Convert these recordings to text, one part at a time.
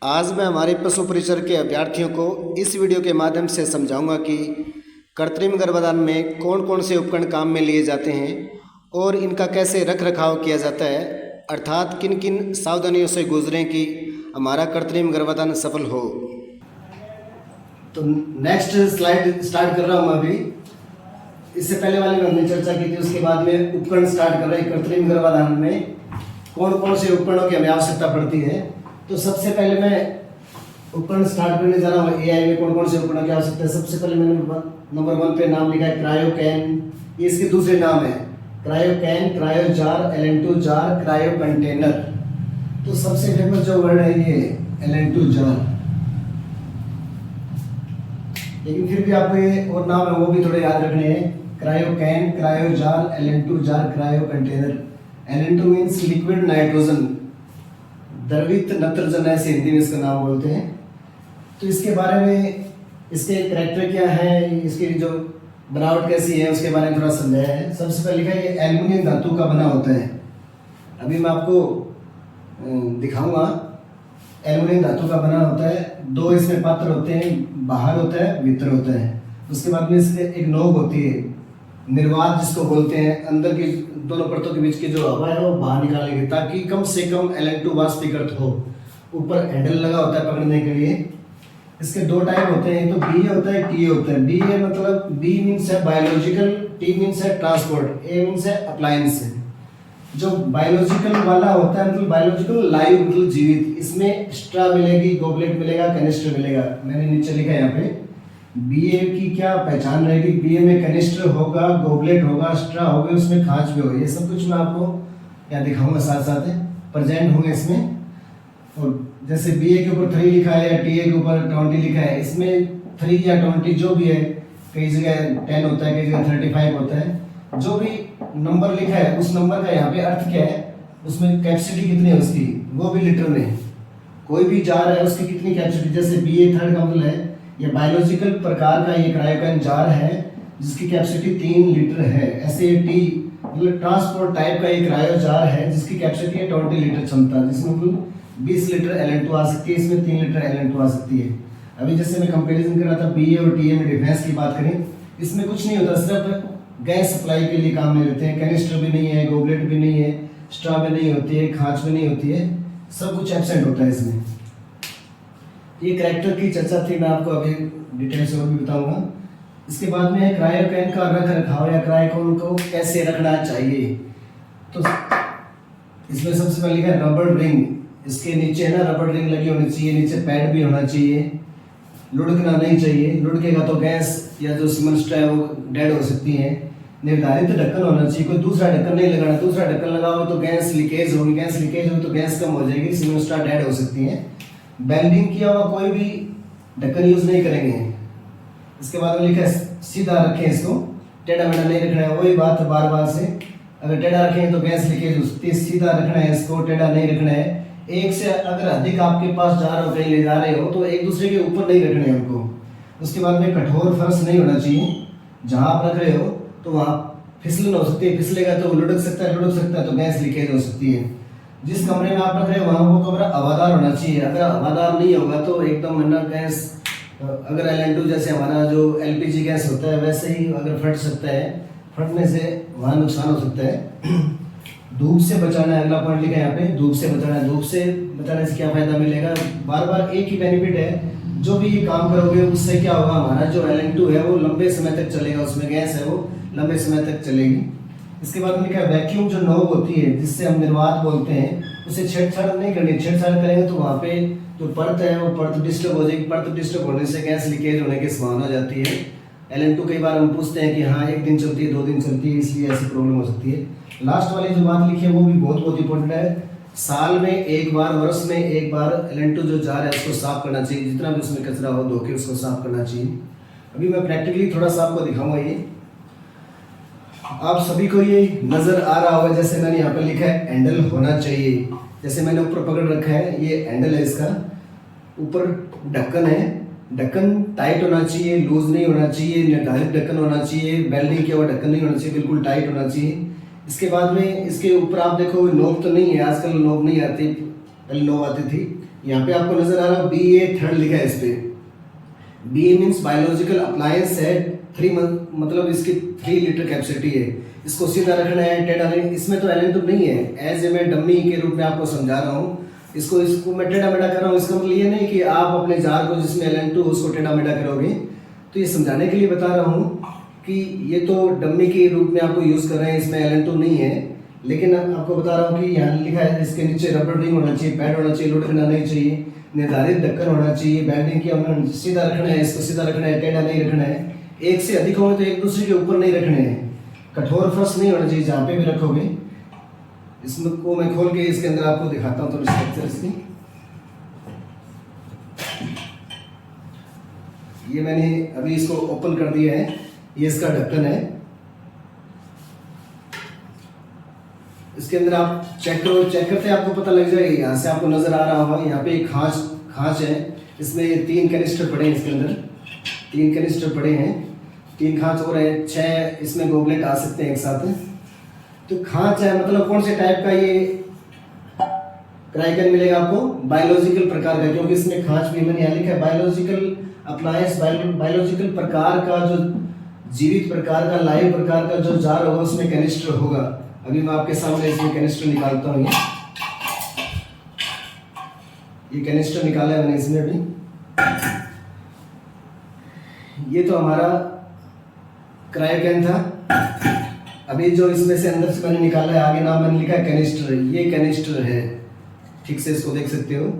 आज मैं हमारे पशु परिसर के अभ्यर्थियों को इस वीडियो के माध्यम से समझाऊंगा कि कृत्रिम गर्भाधान में कौन कौन से उपकरण काम में लिए जाते हैं और इनका कैसे रख रखाव किया जाता है, अर्थात किन किन सावधानियों से गुजरें कि हमारा कृत्रिम गर्भाधान सफल हो। तो नेक्स्ट स्लाइड स्टार्ट कर रहा हूँ अभी। इससे पहले वाले में हमने चर्चा की थी, उसके बाद में उपकरण स्टार्ट कर रहे हैं। कृत्रिम गर्भाधान में कौन कौन से उपकरणों की हमें आवश्यकता पड़ती है। तो सबसे पहले मैं उपकरण स्टार्ट करने जा रहा हूँ। एआई में कौन कौन से उपकरणों की आवश्यकता है। सबसे पहले मैंने नंबर 1 पे नाम लिखा है क्रायोकैन। ये इसके दूसरे नाम है क्रायोकैन, क्रायोजार, LN2 जार, क्रायो कंटेनर। तो सबसे फेमस जो वर्ड है ये LN2 जार, लेकिन फिर भी आपको ये और नाम है वो भी थोड़े याद रखने हैं। क्रायोकैन, क्रायोजार, LN2 jar, cryo container. LN2 means liquid nitrogen, द्रवित नत्रजन, ऐसे हिंदी में इसका नाम बोलते हैं। तो इसके बारे में, इसके करैक्टर क्या है, इसकी जो बनावट कैसी है, उसके बारे में थोड़ा समझाया है। सबसे पहले लिखा है ये एल्युमिनियम धातु का बना होता है। अभी मैं आपको दिखाऊंगा। एल्युमिनियम धातु का बना होता है। 2 इसमें पात्र होते हैं, बाहर होता है, भीतर होता है। उसके बाद में इसके एक नोक होती है, निर्वात जिसको बोलते हैं। अंदर की दोनों परतों के बीच की जो हवा है वो बाहर निकालेगी ताकि कम से कम LN2 वाष्पीकृत हो। ऊपर हैंडल लगा होता है पकड़ने के लिए। इसके 2 टाइप होते हैं, तो बी होता है, टी होता है। बी है मतलब बी मीन्स है बायोलॉजिकल, टी मीन्स है ट्रांसपोर्ट, ए मीन्स है अप्लायंस है। जो बायोलॉजिकल वाला होता है मतलब बायोलॉजिकल लाइव मतलब जीवित, इसमें स्ट्रा मिलेगी, गोबलेट मिलेगा, कैनिस्टर मिलेगा। मैंने नीचे लिखा है यहाँ पे। बीए की क्या पहचान रहेगी। बीए में कैनिस्टर होगा, गोबलेट होगा, स्ट्रा होगी, उसमें खांच भी होगी। ये सब कुछ मैं आपको यहाँ दिखाऊंगा, साथ साथ प्रेजेंट होंगे इसमें। और जैसे बीए के ऊपर 3 लिखा है या टीए के ऊपर 20 लिखा है, इसमें 3 या 20 जो भी है, कई जगह 10 होता है, कई जगह 35 होता है। जो भी नंबर लिखा है उस नंबर का यहाँ पे अर्थ क्या है, उसमें कैपेसिटी कितनी है उसकी, वो भी लीटर में। कोई भी जार है उसकी कितनी कैपेसिटी, जैसे BA 3rd का मतलब है ये बायोलॉजिकल प्रकार का ये क्रायोकैन जार है जिसकी कैपेसिटी 3 लीटर है। ऐसे टी मतलब ट्रांसपोर्ट टाइप का एक क्रायो जार है जिसकी कैपेसिटी है 20 लीटर क्षमता, जिसमें कुल 20 लीटर LN2 आ सकती है, इसमें 3 लीटर LN2 आ सकती है। अभी जैसे मैं कंपैरिजन कर रहा था BA और टीए में, डिफेंस की बात करें, इसमें कुछ नहीं होता, सिर्फ गैस सप्लाई के लिए काम में लेते हैं। कैनिस्टर भी नहीं है, गोबलेट भी नहीं है, स्ट्रा भी नहीं होती है, खांच भी नहीं होती है, सब कुछ एब्सेंट होता है इसमें। ये करैक्टर की चर्चा थी, मैं आपको अभी डिटेल से और भी बताऊंगा। इसके बाद में है क्रायोकैन का रख रखाव या क्रायोकैन को कैसे रखना चाहिए। तो इसमें सबसे पहले लिखा है रबर रिंग। इसके नीचे ना रबर रिंग लगी होनी चाहिए, नीचे पैड भी होना चाहिए, लुढ़कना नहीं चाहिए। लुढ़केगा तो गैस या जो सीमेंट स्ट्रा है वो डेड हो सकती है। निर्धारित ढक्कन होना चाहिए, कोई दूसरा ढक्कन नहीं लगाना। दूसरा ढक्कन लगाओगे तो गैस लीकेज होगी, गैस लीकेज होगी तो गैस कम हो जाएगी, सीमेंट स्ट्रा डेड हो सकती है। बेल्डिंग किया हुआ कोई भी ढक्कन यूज नहीं करेंगे। इसके बाद में लिखा है सीधा रखें, इसको टेढ़ा मेढ़ा नहीं रखना है। वही बात बार बार से, अगर टेढ़ा रखें तो गैस लीकेज हो सकती है। सीधा रखना है इसको, टेढ़ा नहीं रखना है। एक से अगर अधिक आपके पास जार हो, कहीं ले जा रहे हो, तो एक दूसरे के ऊपर नहीं रखने हैं उनको। उसके बाद में कठोर फर्श नहीं होना चाहिए। जहां आप रख रहे हो तो वहां फिसलन हो सकती है, फिसलेगा तो लुढ़क सकता है तो गैस लीकेज हो सकती है। जिस कमरे में आप रख रहे हो वहां वो कमरा हवादार होना चाहिए। अगर हवादार नहीं होगा तो एकदम है ना गैस, अगर LN2 जैसे हमारा जो LPG गैस होता है वैसे ही अगर फट सकता है, फटने से वहाँ नुकसान हो सकता है। धूप से बचाना है, अगला पॉइंट लिखा है यहाँ पे, धूप से बचाना है। धूप से बचाने से क्या फायदा मिलेगा, बार बार एक ही बेनिफिट है। जो भी ये काम करोगे उससे क्या होगा, हमारा जो LN2 है वो लंबे समय तक चलेगा, उसमें गैस है वो लंबे समय तक चलेगी। इसके बाद में लिखा है वैक्यूम, जो नोब होती है जिससे हम निर्वात बोलते हैं, उसे छेड़छाड़ नहीं करनी। छेड़छाड़ करेंगे तो वहाँ पे जो परत है वो परत डिस्टर्ब हो जाएगी। परत डिस्टर्ब होने से गैस लीकेज होने की संभावना हो जाती है। LN2 कई बार हम पूछते हैं कि हाँ 1 दिन चलती है, 2 दिन चलती है, इसलिए ऐसी प्रॉब्लम हो सकती है। लास्ट वाली जो बात लिखी है वो भी बहुत इंपॉर्टेंट है। साल में एक बार, वर्ष में एक बार LN2 जो जार है उसको साफ करना चाहिए। जितना भी उसमें कचरा हो धो के उसको साफ करना चाहिए। अभी मैं प्रैक्टिकली थोड़ा सा आपको दिखाऊंगा। ये आप सभी को ये नजर आ रहा होगा, जैसे मैंने यहाँ पे लिखा है हैंडल होना चाहिए। जैसे मैंने ऊपर पकड़ रखा है, ये हैंडल है इसका, ऊपर ढक्कन है। ढक्कन टाइट होना चाहिए, लूज नहीं होना चाहिए, निर्धारित ढक्कन होना चाहिए, बेल्डिंग किया हुआ ढक्कन नहीं होना चाहिए, बिल्कुल टाइट होना चाहिए। इसके बाद में इसके ऊपर आप देखो नोब तो नहीं है, आजकल नोब नहीं आती, पहले नोब आती थी। यहाँ पे आपको नजर आ रहा है BA थर्ड लिखा है इस पे। BA मीन्स बायोलॉजिकल अप्लायंस है, 3 मतलब इसकी 3 लीटर कैपेसिटी है। इसको सीधा रखना है, टेढ़ा नहीं। इसमें तो LN2 नहीं है, एज ए मैं डम्मी के रूप में आपको समझा रहा हूँ। इसको मैं टेढ़ा मेढ़ा कर रहा हूँ। इसका मतलब ये नहीं कि आप अपने जार को जिसमें LN2 उसको टेढ़ा मेढ़ा करोगे। तो ये समझाने के लिए बता रहा हूँ कि ये तो डम्मी के रूप में आपको यूज़ कर रहे हैं, इसमें LN2 नहीं है। लेकिन आपको बता रहा हूँ कि यहाँ लिखा है इसके नीचे रबर रिंग होना चाहिए, पैड होना चाहिए, लुढ़कना नहीं चाहिए, निर्धारित ढक्कन होना चाहिए, बैंडिंग किया होना, सीधा रखना है, इसको सीधा रखना है, टेढ़ा नहीं रखना है। एक से अधिक होंगे तो एक दूसरे के ऊपर नहीं रखने हैं। कठोर फर्श नहीं होना चाहिए जहाँ पे भी रखोगे। इसमें को मैं खोल के इसके अंदर आपको दिखाता हूँ थोड़ी स्ट्रक्चर इसकी। ये मैंने अभी इसको ओपन कर दिया है, ये इसका ढक्कन है। इसके अंदर आप चेक करते आपको पता लग जाएगा। यहाँ से आपको नजर आ रहा होगा, यहाँ पे एक खांच है, इसमें 3 कैनिस्टर पड़े हैं। इसके अंदर 3 कैनिस्टर पड़े हैं, 3 खांच और है, 6 इसमें गोबलेट आ सकते हैं एक साथ। तो खांच है मतलब कौन से टाइप का ये क्राइकन मिलेगा आपको? बायोलॉजिकल प्रकार का, क्योंकि इसमें खांच भी मैंने यहाँ लिखा है बायोलॉजिकल अप्लायंस। बायोलॉजिकल प्रकार का जो जीवित प्रकार का, लाइव प्रकार का जो जार होगा उसमें कैनिस्टर होगा। अभी मैं आपके सामने इसमें कैनिस्टर निकालता हूँ। ये कैनिस्टर निकाला है मैंने इसमें अभी। ये तो हमारा क्रायोकैन था। अभी जो इसमें से अंदर से मैंने निकाला है, आगे नाम मैंने लिखा है कैनिस्टर। ये कैनिस्टर है, ठीक से इसको देख सकते हो।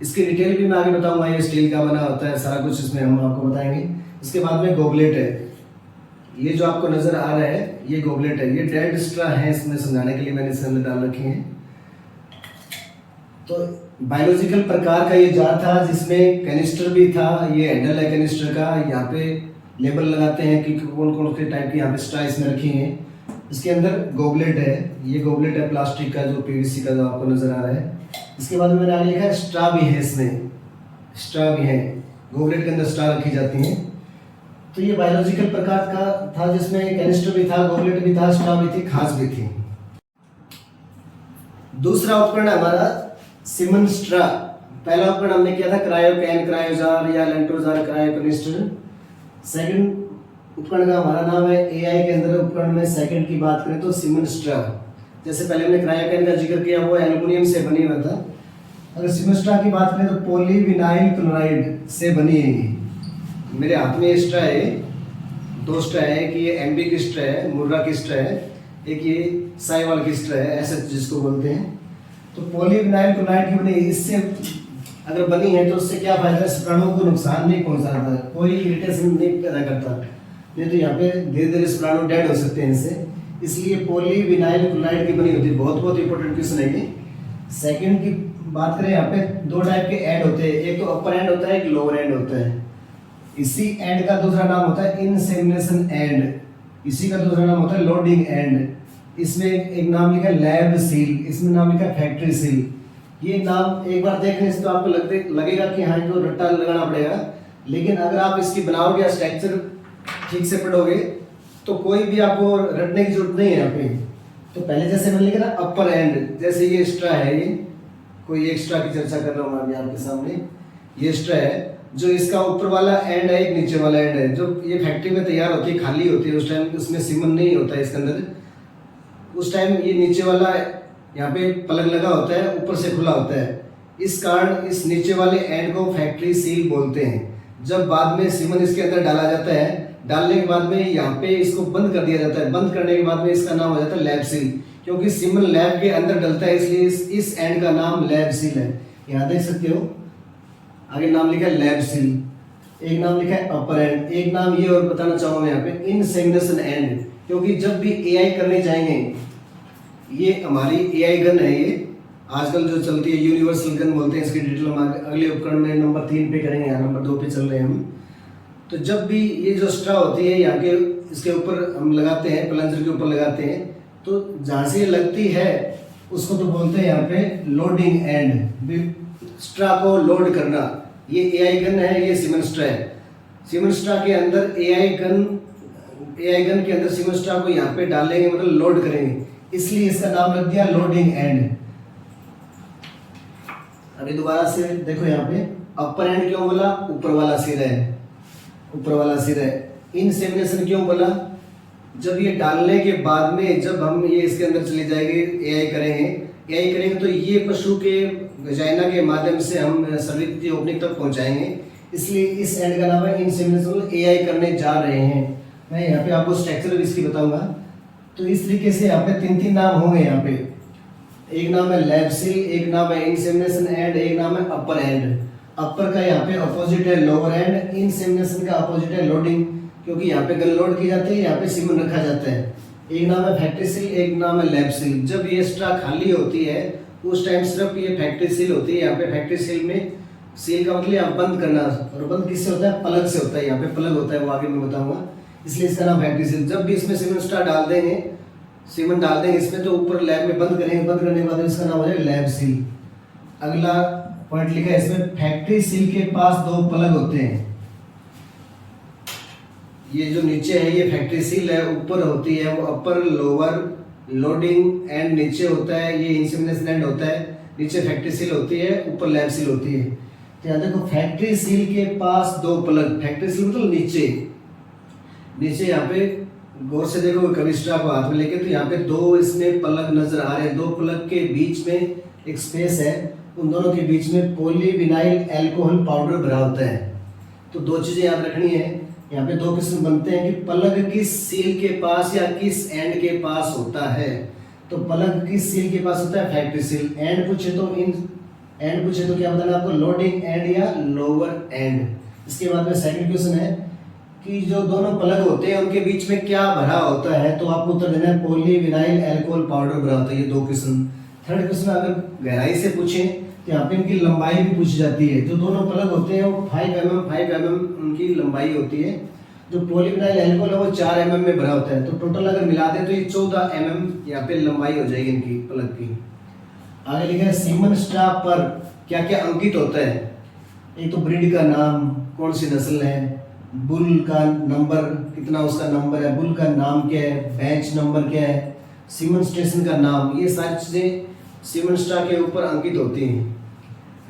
इसकी डिटेल भी मैं आगे बताऊंगा, ये स्टील का बना होता है, सारा कुछ इसमें हम आपको बताएंगे। इसके बाद में गोबलेट है, ये जो आपको नजर आ रहा है ये गोबलेट है। ये डेड स्ट्रा है, इसमें समझाने के लिए मैंने इसके अंदर डाल रखे हैं। तो बायोलॉजिकल प्रकार का ये जार था जिसमें कैनिस्टर भी था। ये हैंडल है कैनिस्टर का, यहाँ पे लेबल लगाते हैं कि कौन कौन से टाइप की यहाँ पे स्ट्रा इसमें रखी हैं। इसके अंदर गोबलेट है, ये गोबलेट है प्लास्टिक का, जो PVC का जो आपको नजर आ रहा है। इसके बाद मैंने आगे लिखा है स्ट्रा भी है, इसमें स्ट्रा भी है, गोबलेट के अंदर स्ट्रा रखी जाती हैं। तो ये बायोलॉजिकल प्रकार का था जिसमें कैनिस्टर भी था, गोबलेट भी था, स्ट्रा भी थी, खांच भी थी। दूसरा उपकरण हमारा सीमन स्ट्रा। पहला उपकरण हमने किया था क्रायोकैन, क्रायोजार या LN2 जार, क्रायोकैनिस्टर। सेकंड उपकरण का हमारा नाम है AI के अंदर उपकरण में सेकंड की बात करें तो सीमन स्ट्रा। जैसे पहले हमने क्रायोकैन का जिक्र किया, वो एल्युमिनियम से बनी हुआ था। अगर सीमन स्ट्रा की बात करें तो पॉलीविनाइल क्लोराइड से बनी है। मेरे हाथ में स्ट्रा है, 2 स्ट्रा है। एक ये MB की स्ट्रा है, मुर्रा की स्ट्रा है, एक ये साइवाल की स्ट्रा है, ऐसे जिसको बोलते हैं। तो पॉलीविनाइल क्लोराइड की बनी, इससे अगर बनी है तो उससे क्या फायदा है? शुक्राणुओं को नुकसान नहीं पहुंचाता, कोई इरिटेशन नहीं पैदा करता, नहीं तो यहाँ पे धीरे धीरे शुक्राणु डेड हो सकते हैं इससे। इसलिए पॉलीविनाइल क्लोराइड की बनी होती है। बहुत इंपॉर्टेंट क्वेश्चन है ये। सेकंड की बात करें, यहाँ पे 2 टाइप के एंड होते हैं, एक तो अपर एंड होता है, एक लोअर एंड होता है। इसी एंड का दूसरा नाम होता है इनसेमिनेशन एंड, इसी का दूसरा नाम होता है लोडिंग एंड। इसमें एक नाम लिखा है लैब सील, इसमें नाम लिखा है फैक्ट्री सील। ये नाम एक बार देखने से तो आपको लगेगा कि हाँ इनको रट्टा लगाना पड़ेगा, लेकिन अगर आप इसकी बनावट या स्ट्रक्चर ठीक से पढ़ोगे तो कोई भी आपको रटने की जरूरत नहीं है यहाँ पे। तो पहले जैसे मैंने लिखा ना अपर एंड, जैसे ये एक्स्ट्रा है, ये कोई एक्स्ट्रा की चर्चा कर रहा हूँ अभी आपके सामने। ये एक्स्ट्रा है, जो इसका ऊपर वाला एंड है, एक नीचे वाला एंड है। जो ये फैक्ट्री में तैयार होती है, खाली होती है, उस टाइम उसमें सीमन नहीं होता है इसके अंदर। उस टाइम ये नीचे वाला यहाँ पे प्लग लगा होता है, ऊपर से खुला होता है। इस कारण इस नीचे वाले एंड को फैक्ट्री सील बोलते हैं। जब बाद में सीमन इसके अंदर डाला जाता है, डालने के बाद में यहाँ पे इसको बंद कर दिया जाता है। बंद करने के बाद में इसका नाम हो जाता है लैब सील, क्योंकि सीमन लैब के अंदर डलता है, इसलिए इस एंड का नाम लैब सील है। यहाँ देख सकते हो आगे नाम लिखा है लैब सील, एक नाम लिखा है अपर एंड, एक नाम ये और बताना चाहूँगा मैं यहाँ पे इनसेमिनेशन एंड। क्योंकि जब भी AI करने जाएंगे, ये हमारी AI गन है, ये आजकल जो चलती है यूनिवर्सल गन बोलते हैं। इसकी डिटेल हम अगले उपकरण में नंबर 3 पे करेंगे, यहाँ नंबर 2 पे चल रहे हैं हम। तो जब भी ये जो स्ट्रा होती है यहाँ के इसके ऊपर हम लगाते हैं, प्लंजर के ऊपर लगाते हैं, तो जहाँ से ये लगती है उसको तो बोलते हैं यहाँ पे लोडिंग एंड, स्ट्रा को लोड करना। ये AI गन है, ये सीमन स्ट्रा है। सीमन स्ट्रा के अंदर AI गन के अंदर सीमन स्ट्रा को यहाँ पे डालेंगे, मतलब लोड करेंगे, इसलिए इसका नाम रख दिया लोडिंग एंड। अभी दोबारा से देखो यहाँ पे अपर एंड क्यों बोला, ऊपर वाला सिर है, ऊपर वाला सिर है। इंसेमिनेशन क्यों बोला, जब ये डालने के बाद में जब हम ये इसके अंदर चले जाएंगे एआई करेंगे तो ये पशु के वजाइना के माध्यम से हम सर्विक्ती ओपनिंग तक पहुंचाएंगे, इसलिए इस एंड का नाम है इंसेमिनेशन। एआई करने जा रहे हैं। मैं यहाँ पे आपको स्ट्रक्चर इसकी बताऊंगा। तो इस तरीके से यहाँ पे तीन नाम होंगे। यहाँ पे एक नाम है लैब सील, एक नाम है इंसेमिनेशन एंड, एक नाम है अपर एंड। अपर का यहाँ पे अपोजिट है लोअर एंड, इंसेमिनेशन का अपोजिट है लोडिंग, क्योंकि यहाँ पे गन लोड की जाती है, यहाँ पे सीमन रखा जाता है। एक नाम है फैक्ट्री सील, एक नाम है लैब सील। जब ये स्ट्रा खाली होती है उस टाइम सिर्फ ये फैक्ट्री सील होती है। यहाँ पे फैक्ट्री सील में सील का मतलब यहाँ बंद करना, और बंद किससे होता है, प्लग से होता है। यहाँ पे प्लग होता है, वो आगे मैं बताऊंगा, इसलिए इसका नाम फैक्ट्री सील। जब भी इसमें सीमन स्ट्रा डाल देंगे, सीमन डाल देंगे इसमें, तो ऊपर लैब में बंद करेंगे, बंद करने के बाद इसका नाम हो जाएगा लैब सील। अगला पॉइंट लिखा है इसमें, फैक्ट्री सील के पास दो प्लग होते हैं। ये जो नीचे है ये फैक्ट्री सील है, ऊपर होती है वो अपर लोअर लोडिंग एंड, नीचे होता है ये इंसेमिनेशन एंड होता है, नीचे फैक्ट्री सील होती है, ऊपर लैब सील होती है। तो यहाँ देखो फैक्ट्री सील के पास दो प्लग, फैक्ट्री सील मतलब नीचे यहाँ पे गौर से देखो कभी स्ट्रा को हाथ में लेके, तो यहाँ पे दो इसमें प्लग नजर आ रहे हैं। दो प्लग के बीच में एक स्पेस है, उन दोनों के बीच में पॉलीविनाइल अल्कोहल पाउडर भरा होता है। तो दो चीजें याद रखनी है, यहाँ पे दो किस्म बनते हैं कि प्लग किस सील के पास या किस एंड के पास होता है। तो प्लग किस सील के पास होता है, फैक्ट्री सील। एंड पूछे तो क्या बताना आपको, लोडिंग एंड या लोअर एंड। इसके बाद में सेकंड क्वेश्चन है कि जो दोनों प्लग होते हैं उनके बीच में क्या भरा होता है, तो आपको उत्तर देना है पॉलीविनाइल अल्कोहल पाउडर भरा होता है। ये दो क्वेश्चन। थर्ड क्वेश्चन अगर गहराई से पूछें तो यहाँ पे इनकी लंबाई भी पूछी जाती है। जो दोनों प्लग होते हैं वो 5 mm उनकी लंबाई होती है। जो पॉलीविनाइल अल्कोहल है वो 4 mm में भरा होता है। तो टोटल अगर मिला दें तो ये 14 mm यहाँ पे लंबाई हो जाएगी इनकी प्लग की। आगे लिखा है सीमन स्ट्रा पर क्या क्या अंकित होता है। एक तो ब्रीड का नाम, कौन सी नस्ल है, बुल का नंबर कितना, उसका नंबर है, बुल का नाम क्या है, बैच नंबर क्या है, सीमन स्टेशन का नाम, ये सारी चीजें सीमन स्ट्रा के ऊपर अंकित होती हैं।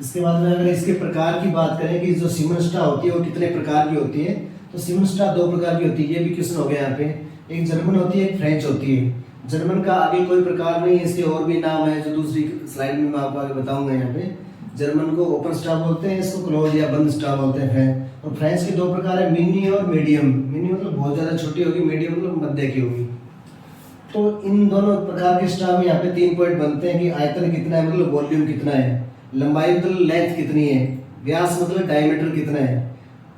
इसके बाद में अगर इसके प्रकार की बात करें कि जो सीमन स्ट्रा होती है वो कितने प्रकार की होती है, तो सीमन स्ट्रा 2 प्रकार की होती है। ये भी क्वेश्चन हो गया यहाँ पे। एक जर्मन होती है, एक फ्रेंच होती है। जर्मन का आगे कोई प्रकार नहीं है, इसके और भी नाम है जो दूसरी स्लाइड में मैं आपको आगे बताऊंगा। यहाँ पे जर्मन को ओपन स्ट्रा बोलते हैं, इसको क्लोज या बंद स्ट्रा बोलते हैं। और फ्रेंच के 2 प्रकार है, मिनी और मीडियम। मिनी मतलब बहुत ज़्यादा छोटी होगी, मीडियम मतलब मध्य की होगी। तो इन दोनों प्रकार के स्ट्रा में यहाँ पे 3 पॉइंट बनते हैं कि आयतन कितना है मतलब वॉल्यूम कितना है, लंबाई मतलब लेंथ कितनी है, व्यास मतलब डायमीटर कितना है।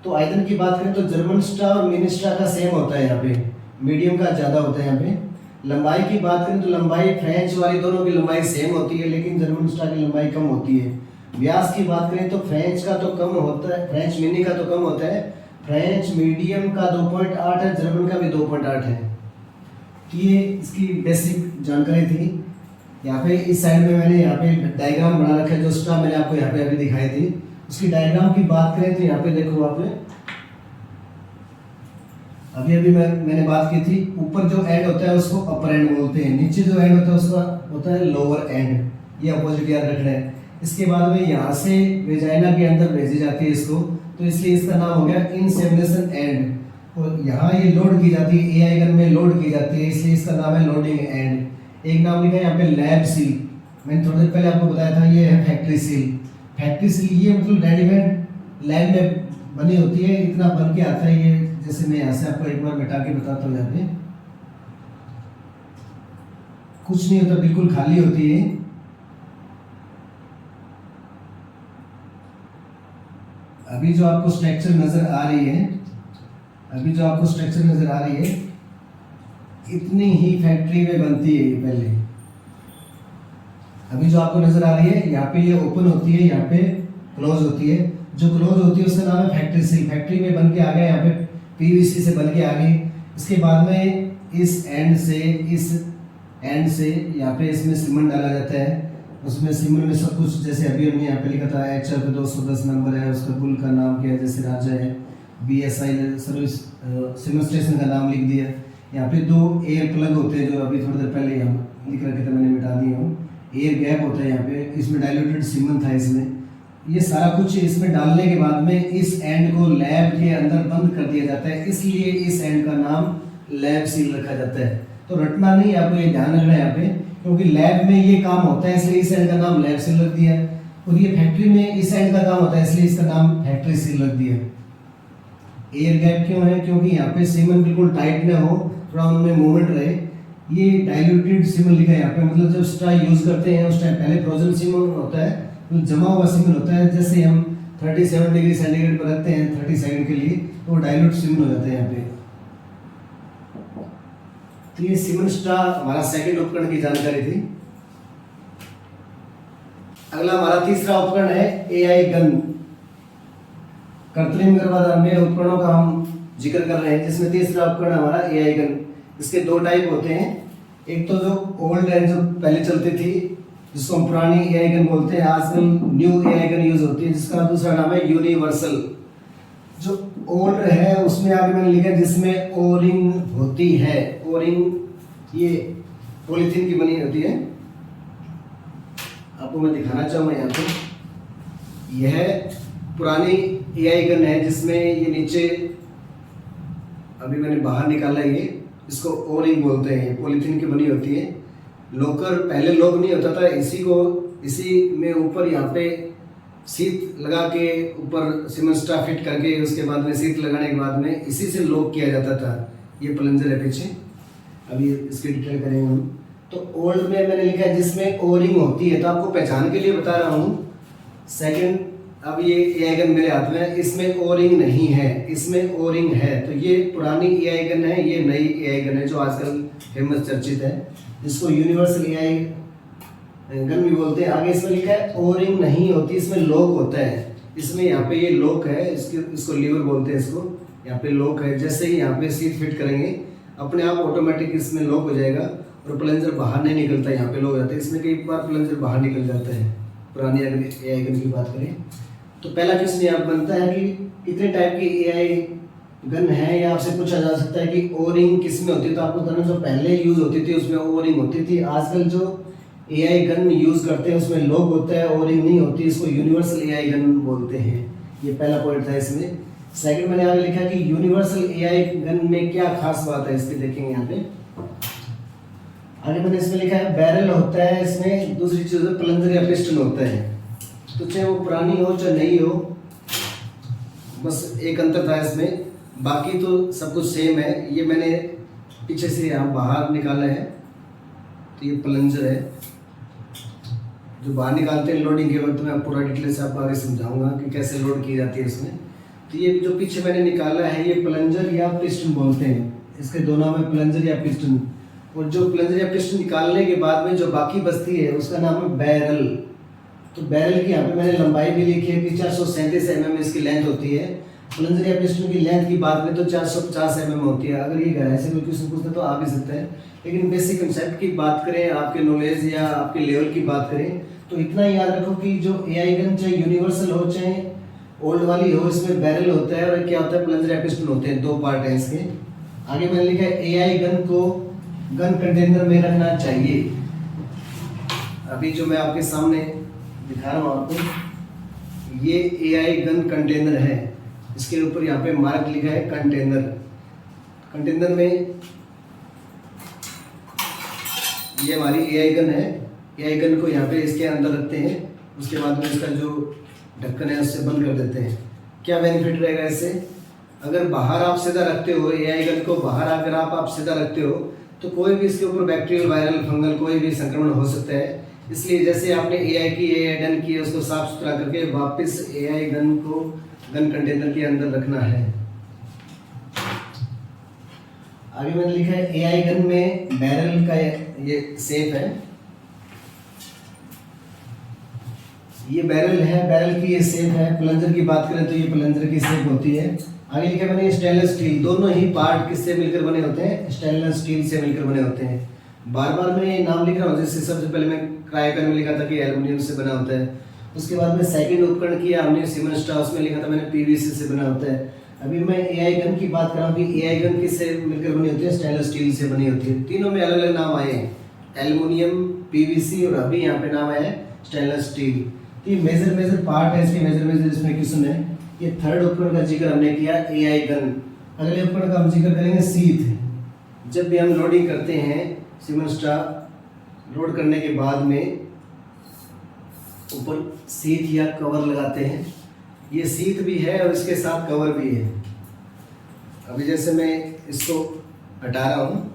तो आयतन की बात करें तो जर्मन स्ट्रा और मिनी स्ट्रा का सेम होता है, यहाँ पे मीडियम का ज़्यादा होता है यहाँ पे। लंबाई की बात करें तो लंबाई फ्रेंच वाली दोनों की लंबाई सेम होती है, लेकिन जर्मन स्ट्रा की लंबाई कम होती है। व्यास की बात करें तो फ्रेंच का तो कम होता है, फ्रेंच मिनी का तो कम होता है, फ्रेंच मीडियम का 2.8 है, जर्मन का भी 2.8 है। तो ये इसकी बेसिक जानकारी थी। यहाँ पे इस साइड में मैंने यहाँ पे डायग्राम बना रखा है, जो स्ट्रा मैंने आपको यहाँ पे अभी दिखाई थी। उसकी डायग्राम की बात करें तो यहाँ पे देखो आप, अभी मैंने बात की थी, ऊपर जो एंड होता है उसको अपर एंड बोलते हैं, नीचे जो एंड होता है उसका होता है लोअर एंड। ये अपोजिट याद रखना है। इसके बाद में यहाँ से वेजाइना के अंदर भेजी जाती है इसको, तो इसलिए इसका नाम हो गया इंसेमिनेशन एंड। और यहाँ ये लोड की जाती है, एआई गन में लोड की जाती है, इसलिए इसका नाम है लोडिंग एंड। एक नाम लिखा है यहाँ पे लैब सील, मैंने थोड़ी देर पहले आपको बताया था, ये है फैक्ट्री सील। फैक्ट्री सील ये मतलब रेडीमेड लैब में बनी होती है, इतना बन के आता है ये। जैसे मैं यहाँ से आपको एक बार मिटा के बताता हूँ, यहाँ पे कुछ नहीं होता, बिल्कुल खाली होती है। अभी जो आपको स्ट्रक्चर नजर आ रही है, इतनी ही फैक्ट्री में बनती है पहले। अभी जो आपको नजर आ रही है यहाँ पे ये ओपन होती है, यहाँ पे क्लोज होती है। जो क्लोज होती है उसका नाम है फैक्ट्री सील। फैक्ट्री में बन के आ गया, यहाँ पे पीवीसी से बन के आ गई। इसके बाद में इस एंड से यहाँ पे इसमें सीमेंट डाला जाता है। उसमें सीमेंट में सब कुछ, जैसे अभी हमने यहाँ पे लिखा था HF 210 नंबर है, उसका बुल का नाम क्या है, जैसे राजा है, BSI सर्विस सीमेंट स्टेशन का नाम लिख दिया। यहाँ पे 2 एयर प्लग होते हैं, जो अभी थोड़ी देर पहले यहाँ लिख रखे थे, मैंने मिटा दिया हूँ। एयर गैप होता है यहाँ पे, इसमें डाइल्यूटेड सीमेंट था इसमें, ये सारा कुछ इसमें डालने के बाद में इस एंड को लैब के अंदर बंद कर दिया जाता है, इसलिए इस एंड का नाम लैब सील रखा जाता है। तो रटना नहीं, आपको ये ध्यान रखना है यहाँ पे, क्योंकि लैब में ये काम होता है इसलिए इस एंड का नाम लैब सील रख दिया, और ये फैक्ट्री में इस एंड का काम होता है इसलिए इसका नाम फैक्ट्री सील रख दिया। एयर गैप क्यों है? क्योंकि यहाँ पे सीमन बिल्कुल टाइट ना हो, थोड़ा उनमें मूवमेंट रहे। ये डाइल्यूटेड सीमन लिखा है यहाँ पे, मतलब जब स्ट्रा यूज करते हैं उस टाइम पहले फ्रोजन सीमन होता है, तो जमा हुआ सीमन होता है। जैसे हम 37 डिग्री सेंटीग्रेड पर रखते हैं 30 सेकंड के लिए, तो वो डाइल्यूट सीमन हो जाता है यहाँ पे। तो ये सीमन स्ट्रा हमारा सेकंड उपकरण की जानकारी थी। अगला हमारा तीसरा उपकरण है एआई गन। कृत्रिम गर्भाधान में उपकरणों का हम जिक्र कर रहे हैं, जिसमें तीसरा उपकरण हमारा एआई गन। इसके दो टाइप होते हैं, एक तो जो ओल्ड है, जो पहले चलती थी, जिसको हम पुरानी एआई गन बोलते हैं, आजकल न्यू एआई गन यूज होती है, जिसका दूसरा नाम है यूनिवर्सल। जो ओल्ड है उसमें आगे मैंने लिखा जिसमें ओ रिंग होती है। ओ रिंग ये पॉलीथीन की बनी होती है, आपको मैं दिखाना चाहूँगा यहाँ पे। यह पुरानी एआई गन है जिसमें ये नीचे, अभी मैंने बाहर निकाला है, ये इसको ओ रिंग बोलते हैं, पॉलीथीन की बनी होती है। लोकर पहले लोग नहीं होता था, इसी में ऊपर यहाँ पे सीट लगा के ऊपर सीमेंट स्ट्रा फिट करके उसके बाद में सीट लगाने के बाद में इसी से लॉक किया जाता था। ये प्लंजर है पीछे, अभी इसकी डिटेल करेंगे हम। तो ओल्ड में मैंने लिखा है जिसमें ओ रिंग होती है, तो आपको पहचान के लिए बता रहा हूँ। सेकंड, अब ये एआई गन मेरे हाथ में है, इसमें ओ रिंग नहीं है, इसमें ओ रिंग है। तो ये पुरानी एआई गन है, ये नई एआई गन है जो आजकल फेमस चर्चित है, जिसको यूनिवर्सल एआई गन भी बोलते हैं। आगे इसमें लिखा है ओ रिंग नहीं होती, इसमें लॉक होता है। इसमें यहाँ पे ये लॉक है, इसको लीवर बोलते हैं, इसको यहाँ पे लॉक है। जैसे ही यहाँ पे सीट फिट करेंगे अपने आप ऑटोमेटिक इसमें लॉक हो जाएगा और प्लंजर बाहर नहीं निकलता, यहाँ पे लॉक हो जाता है। इसमें कई बार प्लंजर बाहर निकल जाता है, पुरानी अगर एआई गन की बात करें तो। पहला क्वेश्चन यहाँ बनता है कि कितने टाइप की एआई गन है, या आपसे पूछा जा सकता है कि ओ रिंग किस में होती है। तो आपको बताना, जो पहले यूज होती थी उसमें ओ रिंग होती थी। आजकल जो एआई गन यूज करते हैं उसमें लॉक होता है, ओ रिंग नहीं होती, इसको यूनिवर्सल एआई गन बोलते हैं। ये पहला पॉइंट था इसमें। सेकंड मैंने आगे लिखा कि यूनिवर्सल एआई गन में क्या खास बात है, इसकी देखेंगे यहाँ पे। आगे मैंने इसमें लिखा है बैरल होता है, इसमें दूसरी चीज प्लंजर या पिस्टन होता है। तो चाहे वो पुरानी हो चाहे नई हो, बस एक अंतर था इसमें, बाकी तो सब कुछ सेम है। ये मैंने पीछे से यहाँ बाहर निकाला है, तो ये प्लंजर है जो बाहर निकालते हैं लोडिंग के वक्त। मैं पूरा डिटेल से आपको आगे समझाऊंगा कि कैसे लोड की जाती है इसमें। तो ये जो पीछे मैंने निकाला है ये प्लंजर या पिस्टन बोलते हैं, इसके दो नाम है, प्लंजर या पिस्टन। और जो प्लंजर या पिस्टन निकालने के बाद में जो बाकी बचती है उसका नाम है बैरल। तो बैरल की यहाँ पे मैंने लंबाई भी लिखी है कि 437 mm इसकी लेंथ होती है। प्लंजर या पिस्टन की लेंथ की बात में तो 450 mm होती है। अगर ये गहराई से कोई क्वेश्चन पूछता तो आ भी सकता है, लेकिन बेसिक कंसेप्ट की बात करें, आपके नॉलेज या आपके लेवल की बात करें, तो इतना याद रखो कि जो एआई गन चाहे यूनिवर्सल हो चाहे ओल्ड वाली हो, इसमें बैरल होता है और क्या होता है, प्लंजर या पिस्टन होते हैं। दो पार्ट है इसके। आगे मैंने लिखा है एआई गन को गन कंटेनर में रखना चाहिए। अभी जो मैं आपके सामने दिखा रहा हूँ आपको, ये एआई गन कंटेनर है, इसके ऊपर यहाँ पे मार्क लिखा है कंटेनर। कंटेनर में ये हमारी एआई गन है, एआई गन को यहाँ पे इसके अंदर रखते हैं, उसके बाद में इसका जो ढक्कन है उससे बंद कर देते हैं। क्या बेनिफिट रहेगा इससे? अगर बाहर आप सीधा रखते हो एआई गन को, बाहर अगर आप सीधा रखते हो तो कोई भी इसके ऊपर बैक्टीरियल, वायरल, फंगल कोई भी संक्रमण हो सकता है। इसलिए जैसे आपने एआई गन की उसको साफ सुथरा करके वापस एआई गन को गन कंटेनर के अंदर रखना है। आगे मैंने लिखा है एआई गन में बैरल का ये शेप है, ये बैरल है, बैरल की ये शेप है। प्लंजर की बात करें तो ये प्लंजर की शेप होती है। आगे लिखा मैंने स्टेनलेस स्टील, दोनों ही पार्ट किससे मिलकर बने होते हैं, स्टेनलेस स्टील से मिलकर बने होते हैं। बार बार मैं ये नाम लिख रहा हूँ, जैसे सबसे पहले मैं क्रायोगन में लिखा था कि एल्युमिनियम से बना होता है, उसके बाद में सेकंड उपकरण किया हमने सीमेंट स्ट्रा, उसमें लिखा था मैंने पीवीसी से बना होता है। अभी मैं एआई गन की बात कर रहा हूँ कि एआई गन किससे मिलकर बनी होती है, स्टेनलेस स्टील से बनी होती है। तीनों में अलग अलग नाम आए हैं, एल्युमिनियम, पीवीसी और अभी यहाँ पे नाम है स्टेनलेस स्टील। तो ये मेजर पार्ट है इसके, मेजर इसमें क्वेश्चन है। ये थर्ड उपकरण का जिक्र हमने किया AI गन। अगले उपकरण का हम जिक्र करेंगे सीथ। जब भी हम लोडिंग करते हैं सीमेंट स्ट्रॉ लोड करने के बाद में ऊपर सीथ या कवर लगाते हैं। ये सीथ भी है और इसके साथ कवर भी है। अभी जैसे मैं इसको हटा रहा हूँ,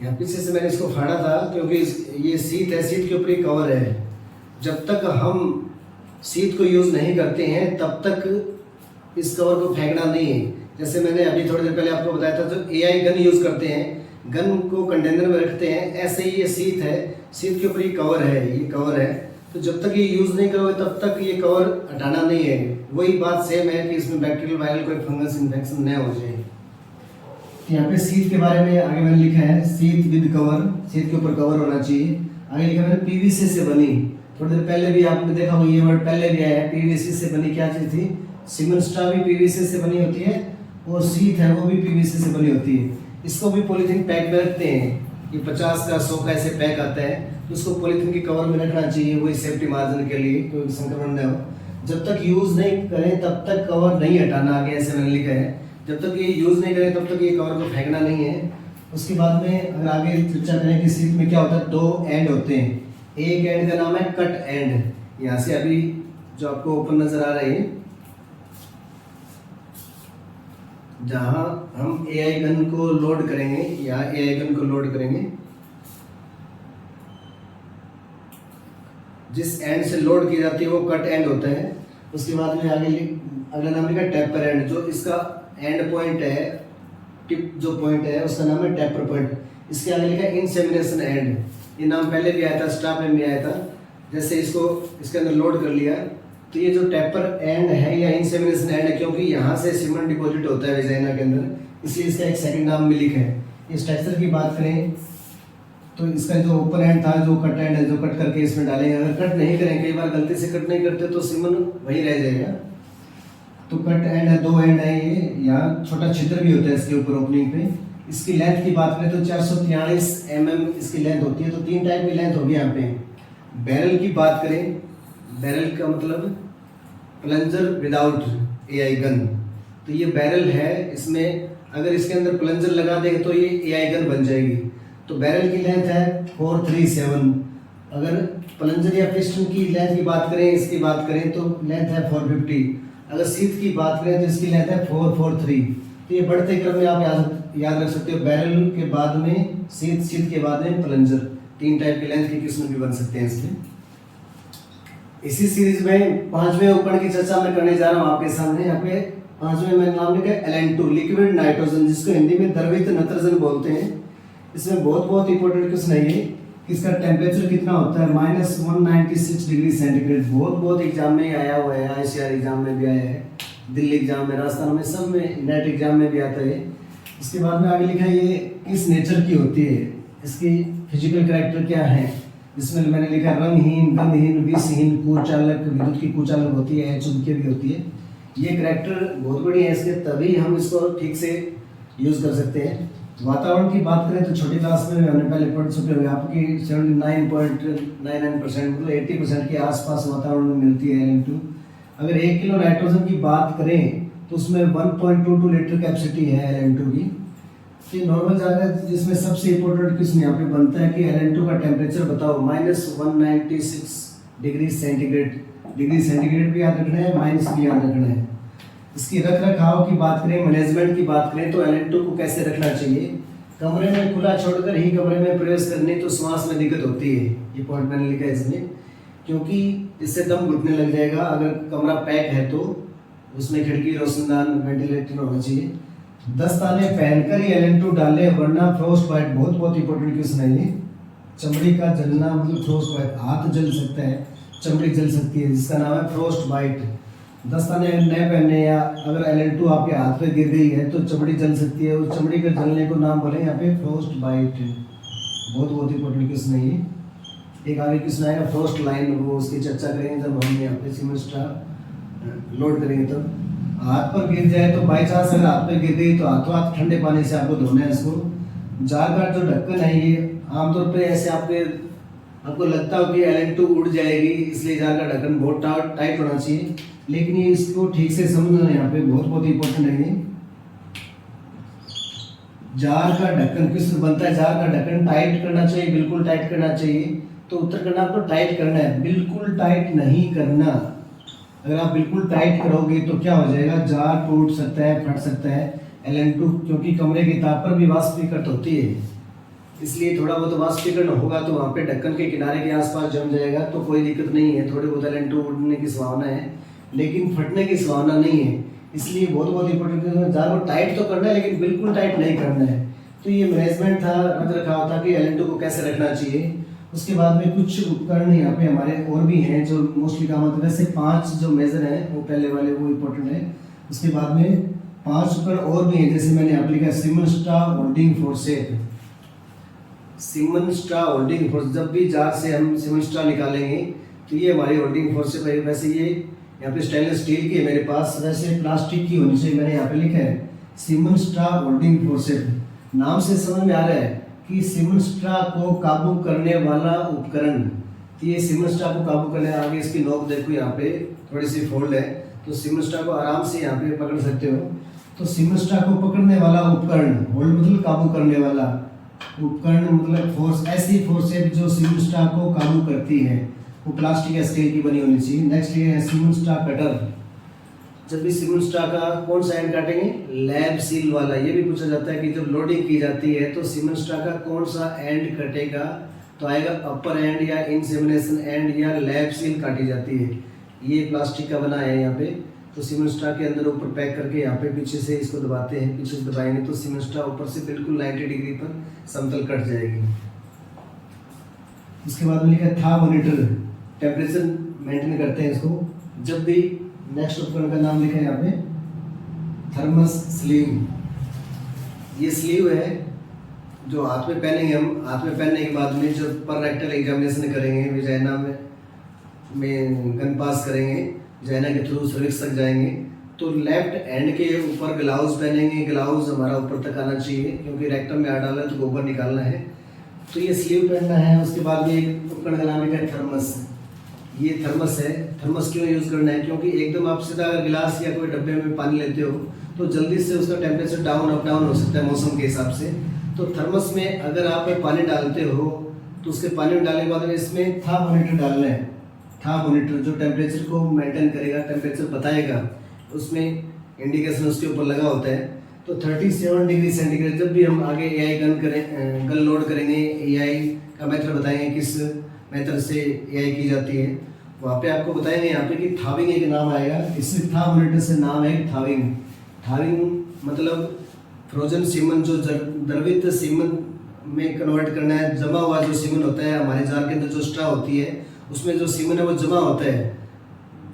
यहाँ पीछे से मैंने इसको फाड़ा था क्योंकि ये सीथ है, सीथ के ऊपर ही कवर है। जब तक हम सीथ को यूज़ नहीं करते हैं तब तक इस कवर को फेंकना नहीं है। जैसे मैंने अभी थोड़ी देर पहले आपको बताया था, जो AI गन यूज़ करते हैं, गन को कंटेनर में रखते हैं, ऐसे ही ये सीथ है, सीथ के ऊपर ये कवर है, ये कवर है। तो जब तक ये यूज़ नहीं करोगे तब तक ये कवर हटाना नहीं है। वही बात सेम है कि इसमें बैक्टीरियल वायरल कोई फंगस इन्फेक्शन न हो जाए। यहाँ पे सीथ के बारे में आगे मैंने लिखा है, सीथ विद कवर, सीथ के ऊपर कवर होना चाहिए। आगे लिखा मैंने PVC से बनी। थोड़ी देर पहले भी आपने देखा होगा, ये वर्ड पहले भी आया है। PVC से बनी क्या चीज़ थी? सीमेंट स्ट्रॉ भी PVC से बनी होती है और सीथ है वो भी PVC से बनी होती है। इसको भी पॉलीथीन पैक में रखते हैं। ये 50 का 100 का ऐसे पैक आता है, तो उसको पॉलीथीन के कवर में रखना चाहिए, वही सेफ्टी मार्जिन के लिए, कोई संक्रमण न हो। जब तक यूज़ नहीं करें तब तक कवर नहीं हटाना, आगे ऐसे मैंने लिखा है। जब तक ये यूज़ नहीं करें तब तक ये कवर को फेंकना नहीं है। उसके बाद में अगर आगे चर्चा करें कि सीथ में क्या होता है, 2 एंड होते हैं। एक एंड का नाम है कट एंड। यहाँ से अभी जो आपको ओपन नजर आ रही है, जहाँ हम AI गन को लोड करेंगे, यहाँ AI गन को लोड करेंगे, जिस एंड से लोड की जाती है वो कट एंड होता है। उसके बाद में आगे अगला नाम लिखा टेपर एंड। जो इसका एंड पॉइंट है, टिप जो पॉइंट है उसका नाम है टेपर पॉइंट। इसके आगे लिखा है इंसेमिनेशन एंड। ये नाम पहले भी आया था, स्टाफ में भी आया था। जैसे इसको इसके अंदर लोड कर लिया तो ये जो टेपर एंड है या इंसेमिनेशन एंड है, क्योंकि यहाँ से सीमेंट डिपॉजिट होता है वेजाइना के अंदर, इसलिए इसका एक सेकंड नाम भी लिखा है। इस स्ट्रक्चर की बात करें तो इसका जो ओपन एंड था, जो कट एंड है, जो कट करके इसमें डालेंगे। अगर कट नहीं करें, कई बार गलती से कट नहीं करते तो सीमेंट वहीं रह जाएगा। तो कट एंड है, 2 एंड है। ये यहाँ छोटा छिद्र भी होता है इसके ऊपर ओपनिंग पे। इसकी लेंथ की बात करें तो 443 mm इसकी लेंथ होती है। तो 3 टाइप की लेंथ होगी यहाँ पे। बैरल की बात करें, बैरल का मतलब प्लंजर विदाउट AI गन। तो ये बैरल है, इसमें अगर इसके अंदर प्लंजर लगा देंगे तो ये AI गन बन जाएगी। तो बैरल की लेंथ है 437। अगर प्लंजर या पिस्टन की लेंथ की बात करें, इसकी बात करें तो लेंथ है 450। अगर सीथ की बात करें तो इसकी लेंथ है 443। तो ये बढ़ते क्रम में आप याद रख सकते हो। बैरल के बाद में सीथ, सीथ के बाद में प्लंजर, 3 टाइप की लेंथ के किस्म भी बन सकते हैं इसके। इसी सीरीज में 5वें उपकरण की चर्चा मैं करने जा रहा हूँ आपके सामने। यहाँ पे 5वें में नाम लिखा है LN2 लिक्विड नाइट्रोजन, जिसको हिंदी में द्रवित नत्रजन बोलते हैं। इसमें बहुत इंपॉर्टेंट क्वेश्चन है ये, इसका टेम्परेचर कितना होता है? -196 डिग्री सेंटीग्रेड। बहुत एग्जाम में आया हुआ है, ICR एग्जाम में भी आया है, दिल्ली एग्जाम में, राजस्थान में, सब में, नेट एग्जाम में भी आता है। इसके बाद में आगे लिखा है ये किस नेचर की होती है, इसकी फिजिकल कैरेक्टर क्या है। इसमें मैंने लिखा रंगहीन, गंधहीन, विषहीन, कुचालक, विद्युत की कुचालक होती है, चुंबकीय भी होती है। ये कैरेक्टर बहुत बढ़िया है इसके, तभी हम इसको ठीक से यूज कर सकते हैं। वातावरण की बात करें तो छोटी क्लास में हमने पहले पढ़ चुके हुए, आपकी 79.99% मतलब 80% के आसपास वातावरण में मिलती है LN2। अगर 1 किलो नाइट्रोजन की बात करें तो उसमें 1.22 लीटर कैपेसिटी है LN2 की। ये नॉर्मल जाएगा, जिसमें सबसे इंपॉर्टेंट क्वेश्चन यहाँ पे बनता है कि LN2 का टेम्परेचर बताओ। -196 डिग्री सेंटीग्रेड। डिग्री सेंटीग्रेड भी याद रखना है, माइनस भी याद रखना है। इसकी रख रखाव की बात करें, मैनेजमेंट की बात करें तो LN2 को कैसे रखना चाहिए। कमरे में खुला छोड़कर ही कमरे में प्रवेश करने तो श्वास में दिक्कत होती है, ये पॉइंट मैंने लिखा है इसमें, क्योंकि इससे दम घुटने लग जाएगा। अगर कमरा पैक है तो उसमें खिड़की, रोशनदान, वेंटिलेटर होना चाहिए। दस्ताने पहनकर ही LN2 डालें, वरना फ्रोस्ट बाइट। बहुत इंपॉर्टेंट क्वेश्चन है ये। चमड़ी का जलना मतलब फ्रोस्ट बाइट, हाथ जल सकता है, चमड़ी जल सकती है, जिसका नाम है फ्रोस्ट बाइट। दस्ताने नहीं पहनने या अगर LN2 आपके हाथ पे गिर गई है तो चमड़ी जल सकती है, उस चमड़ी के जलने को नाम बोले यहाँ पे फ्रोस्ट बाइट। बहुत इंपॉर्टेंट क्वेश्चन है ये। एक आगे क्वेश्चन आएगा फ्रोस्ट लाइन, वो उसकी चर्चा करेंगे जब हम यहाँ पे सीमेंट स्ट्रॉ लोड करेंगे तब। हाथ पर गिर जाए तो बाई चांस अगर हाथ पर गिर गई तो हाथों हाथ ठंडे पानी से आपको धोना है इसको। जार का जो ढक्कन है ये आमतौर पे ऐसे आपको लगता हो कि LN2 उड़ जाएगी, इसलिए जार का ढक्कन बहुत टाइट होना चाहिए, लेकिन ये इसको ठीक से समझना यहाँ पे बहुत इंपॉर्टेंट है। ये जार का ढक्कन किस बनता है, जार का ढक्कन टाइट करना चाहिए, बिल्कुल टाइट करना चाहिए। तो उत्तर करना आपको टाइट करना है, बिल्कुल टाइट नहीं करना। अगर आप बिल्कुल टाइट करोगे तो क्या हो जाएगा, जार टूट सकता है, फट सकता है। LN2 क्योंकि कमरे की ताप पर भी वाष्पीकरण होती है, इसलिए थोड़ा बहुत वाष्पीकरण होगा तो वहाँ पे ढक्कन के किनारे के आसपास जम जाएगा तो कोई दिक्कत नहीं है। थोड़ी बहुत LN2 उड़ने की संभावना है, लेकिन फटने की संभावना नहीं है। इसलिए बहुत इंपॉर्टेंट है, जार को टाइट तो करना है लेकिन बिल्कुल टाइट नहीं करना है। तो ये मैनेजमेंट था, रख रखाव था कि LN2 को कैसे रखना चाहिए। उसके बाद में कुछ उपकरण यहाँ पे हमारे और भी हैं जो मोस्टली काम आते हैं। वैसे 5 जो मेजर हैं वो पहले वाले वो इम्पोर्टेंट है। उसके बाद में 5 उपकरण और भी हैं, जैसे मैंने यहाँ पे लिखा semen straw holding forceps. Semen straw holding forceps, जब भी जार से हम सिमन स्ट्रा निकालेंगे तो ये हमारी होल्डिंग फोर्सेप है। वैसे ये यहाँ पे स्टेनलेस स्टील की है मेरे पास, वैसे प्लास्टिक की होनी चाहिए। मैंने यहाँ पे लिखा है सिमन स्ट्रा होल्डिंग फोर्सेप। नाम से समझ में आ रहा है कि सिमन स्ट्रा को काबू करने वाला उपकरण। तो ये सिमन स्ट्रा को काबू करने, आगे इसकी नोक देखो यहाँ पे थोड़ी सी फोल्ड है, तो सिमन स्ट्रा को आराम से यहाँ पे पकड़ सकते हो। तो सिमन स्ट्रा को पकड़ने वाला उपकरण, होल्ड मतलब काबू करने वाला उपकरण, मतलब फोर्स, ऐसी फोर्स है जो सिमन स्ट्रा को काबू करती है, वो प्लास्टिक या स्टील की बनी होनी चाहिए। नेक्स्ट ये है सिमन स्ट्रा कटर। जब भी सिमन स्ट्रा का कौन सा एंड काटेंगे, लैब सील वाला। ये भी पूछा जाता है कि जब लोडिंग की जाती है तो सिमन स्ट्रा का कौन सा एंड कटेगा, तो आएगा अपर एंड या इंसेमिनेशन एंड या लैब सील काटी जाती है। ये प्लास्टिक का बना है यहाँ पे, तो सिमन स्ट्रा के अंदर ऊपर पैक करके यहाँ पे पीछे से इसको दबाते हैं, पीछे से दबाएंगे तो सिमन स्ट्रा ऊपर से बिल्कुल 90 डिग्री पर समतल कट जाएगी। उसके बाद में लिखा है थार्मोमीटर, टेम्परेचर मेंटेन करते हैं इसको। जब भी नेक्स्ट उपकरण का नाम लिखा है यहाँ पे थर्मस स्लीव। ये स्लीव है जो हाथ में पहनेंगे हम। हाथ में पहनने के बाद में जब पर रेक्टल एग्जामिनेशन करेंगे, विजाइना में गन पास करेंगे, विजाइना के थ्रू सर्विक्स तक जाएंगे, तो लेफ्ट हैंड के ऊपर ग्लाउज पहनेंगे। ग्लाउज हमारा ऊपर तक आना चाहिए क्योंकि रेक्टम में हाथ डालना है तो गोबर निकालना है, तो ये स्लीव पहनना है। उसके बाद में एक उपकरण का नाम लिखा है थर्मस। ये थर्मस है। थर्मस क्यों यूज़ करना है, क्योंकि एकदम आप सीधा अगर गिलास या कोई डब्बे में पानी लेते हो तो जल्दी से उसका टेम्परेचर डाउन अप डाउन हो सकता है मौसम के हिसाब से। तो थर्मस में अगर आप पानी डालते हो तो उसके पानी में डालने के बाद में इसमें थार्मोमीटर डालना है। थार्मोमीटर जो टेम्परेचर को मेंटेन करेगा, टेम्परेचर बताएगा, उसमें इंडिकेशन उसके ऊपर लगा होता है। तो 37 डिग्री सेंटीग्रेड। जब भी हम आगे AI गन लोड करेंगे, AI का मेथड बताएंगे किस मेथड से AI की जाती है, वहाँ पे आपको बताएंगे यहाँ पे कि थाविंग एक नाम आएगा। इससे थार्मोमीटर से नाम है थाविंग। थाविंग मतलब फ्रोजन सीमन, जो द्रवित सीमन में कन्वर्ट करना है। जमा हुआ जो सीमन होता है हमारे जार के अंदर, जो स्ट्रा होती है उसमें जो सीमन है वो जमा होता है,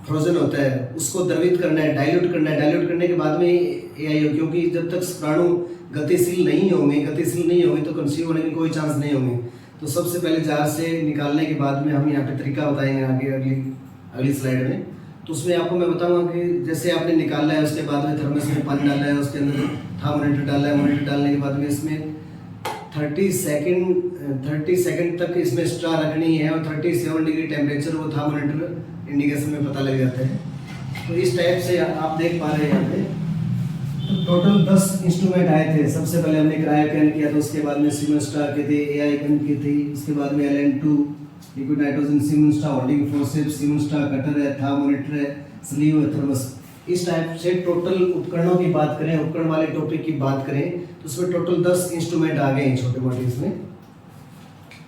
फ्रोजन होता है, उसको द्रवित करना है, डाइल्यूट करना है। डाइल्यूट करने के बाद में AI हो, क्योंकि जब तक शुक्राणु गतिशील नहीं होंगे तो कंसीव होने की कोई चांस नहीं होंगे। तो सबसे पहले जार से निकालने के बाद में हम यहाँ पे तरीका बताएंगे आगे अगली स्लाइड में। तो उसमें आपको मैं बताऊंगा कि जैसे आपने निकाला है उसके बाद में थर्मस में पानी डाला है, उसके अंदर थार्मोमीटर डाला है। मोनीटर डालने के बाद में इसमें 30 सेकंड तक इसमें स्ट्रा रखनी है और 37 डिग्री टेम्परेचर वो थार्मोमीटर इंडिकेशन में पता लग जाता है। तो इस टाइप से आप देख पा रहे हैं यहाँ पे टोटल 10 इंस्ट्रूमेंट आए थे। सबसे पहले हमने क्रायोकैन किया, तो उसके बाद में सिमन स्ट्रा के थे, AI गन की थी, उसके बाद में LN2 liquid nitrogen, semen straw holding forceps, semen straw cutter है, थार्मोमीटर है, स्लीव है, थर्मस। इस टाइप से टोटल उपकरणों की बात करें, उपकरण वाले टॉपिक की बात करें तो उसमें टोटल 10 इंस्ट्रूमेंट आ गए हैं छोटे मोटे इसमें।